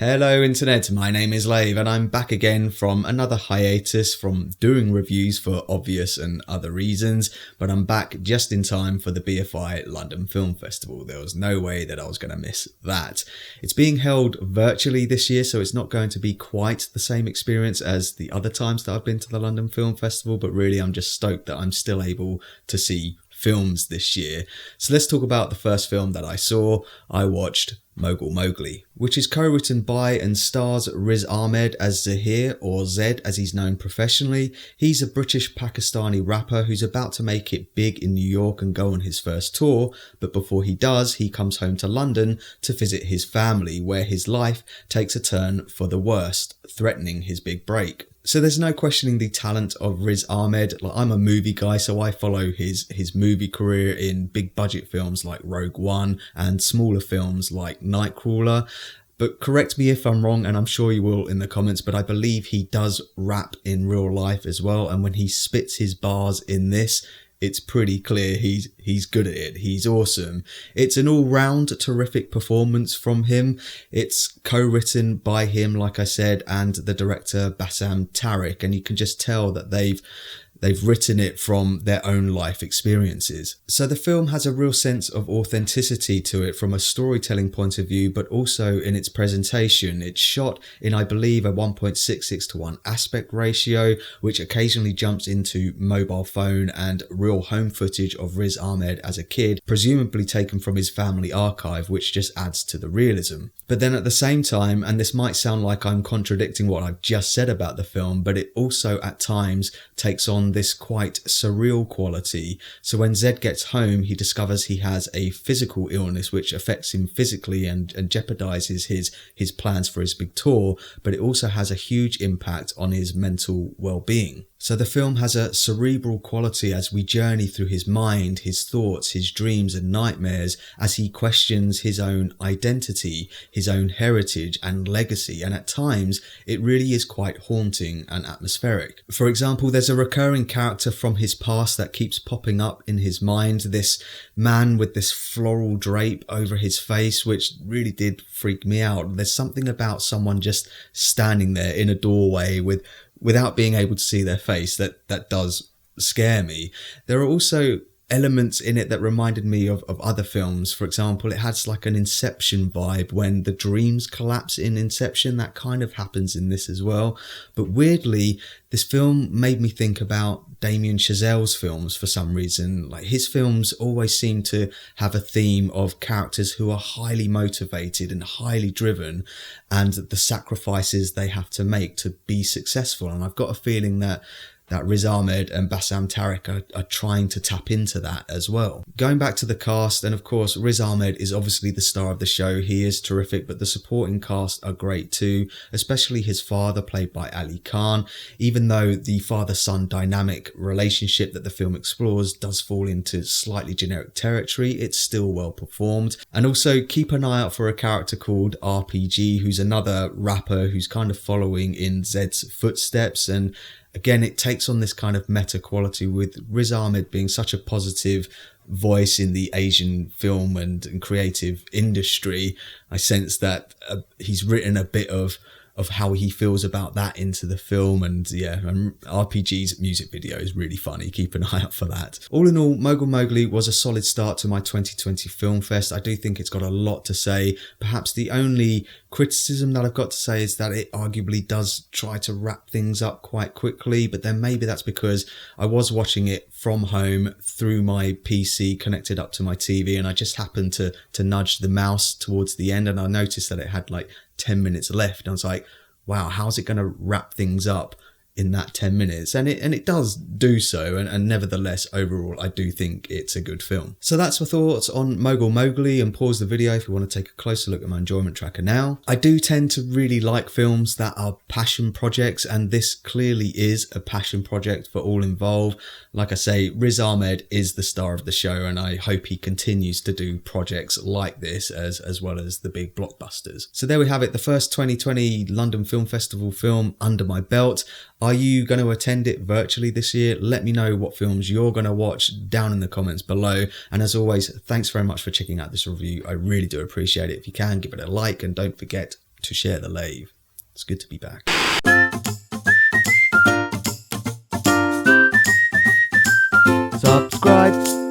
Hello internet, my name is Lave and I'm back again from another hiatus from doing reviews for obvious and other reasons, but I'm back just in time for the BFI London Film Festival. There was no way that I was going to miss that. It's being held virtually this year, so it's not going to be quite the same experience as the other times that I've been to the London Film Festival, but really I'm just stoked that I'm still able to see films this year. So let's talk about the first film that I saw. I watched Mogul Mowgli, which is co-written by and stars Riz Ahmed as Zahir, or Zed as he's known professionally. He's a British Pakistani rapper who's about to make it big in New York and go on his first tour, but before he does, he comes home to London to visit his family, where his life takes a turn for the worst, threatening his big break. So there's no questioning the talent of Riz Ahmed. I'm a movie guy, so I follow his movie career in big budget films like Rogue One and smaller films like Nightcrawler. But correct me if I'm wrong, and I'm sure you will in the comments, but I believe he does rap in real life as well. And when he spits his bars in this, it's pretty clear he's good at it. He's awesome. It's an all-round terrific performance from him. It's co-written by him, like I said, and the director Bassam Tariq, and you can just tell that they've written it from their own life experiences. So the film has a real sense of authenticity to it from a storytelling point of view, but also in its presentation. It's shot in, I believe, a 1.66:1 aspect ratio, which occasionally jumps into mobile phone and real home footage of Riz Ahmed as a kid, presumably taken from his family archive, which just adds to the realism. But then at the same time, and this might sound like I'm contradicting what I've just said about the film, but it also at times takes on this quite surreal quality. So when Zed gets home, he discovers he has a physical illness which affects him physically and jeopardizes his plans for his big tour, but it also has a huge impact on his mental well-being. So the film has a cerebral quality as we journey through his mind, his thoughts, his dreams and nightmares as he questions his own identity, his own heritage and legacy, and at times it really is quite haunting and atmospheric. For example, there's a recurring character from his past that keeps popping up in his mind, this man with this floral drape over his face, which really did freak me out. There's something about someone just standing there in a doorway without being able to see their face that does scare me. There are also elements in it that reminded me of other films. For example, it has like an Inception vibe when the dreams collapse in Inception. That kind of happens in this as well. But weirdly, this film made me think about Damien Chazelle's films for some reason. Like, his films always seem to have a theme of characters who are highly motivated and highly driven, and the sacrifices they have to make to be successful. And I've got a feeling that Riz Ahmed and Bassam Tariq are trying to tap into that as well. Going back to the cast, and of course Riz Ahmed is obviously the star of the show. He is terrific, but the supporting cast are great too, especially his father, played by Alyy Khan. Even though the father-son dynamic relationship that the film explores does fall into slightly generic territory, it's still well performed. And also keep an eye out for a character called RPG, who's another rapper who's kind of following in Zed's footsteps, and again, it takes on this kind of meta quality with Riz Ahmed being such a positive voice in the Asian film and creative industry. I sense that he's written a bit of how he feels about that into the film, and RPG's music video is really funny. Keep an eye out for that. All in all, Mogul Mowgli was a solid start to my 2020 film fest. I do think it's got a lot to say. Perhaps the only criticism that I've got to say is that it arguably does try to wrap things up quite quickly, but then maybe that's because I was watching it from home through my PC connected up to my TV, and I just happened to nudge the mouse towards the end, and I noticed that it had like 10 minutes left, and I was like, wow, how's it going to wrap things up in that 10 minutes? And it does do so, and nevertheless, overall, I do think it's a good film. So that's my thoughts on Mogul Mowgli, and pause the video if you want to take a closer look at my enjoyment tracker now. I do tend to really like films that are passion projects, and this clearly is a passion project for all involved. Like I say, Riz Ahmed is the star of the show, and I hope he continues to do projects like this as well as the big blockbusters. So there we have it, the first 2020 London Film Festival film under my belt. Are you going to attend it virtually this year? Let me know what films you're going to watch down in the comments below. And as always, thanks very much for checking out this review. I really do appreciate it. If you can, give it a like, and don't forget to share the Lave. It's good to be back. Subscribe.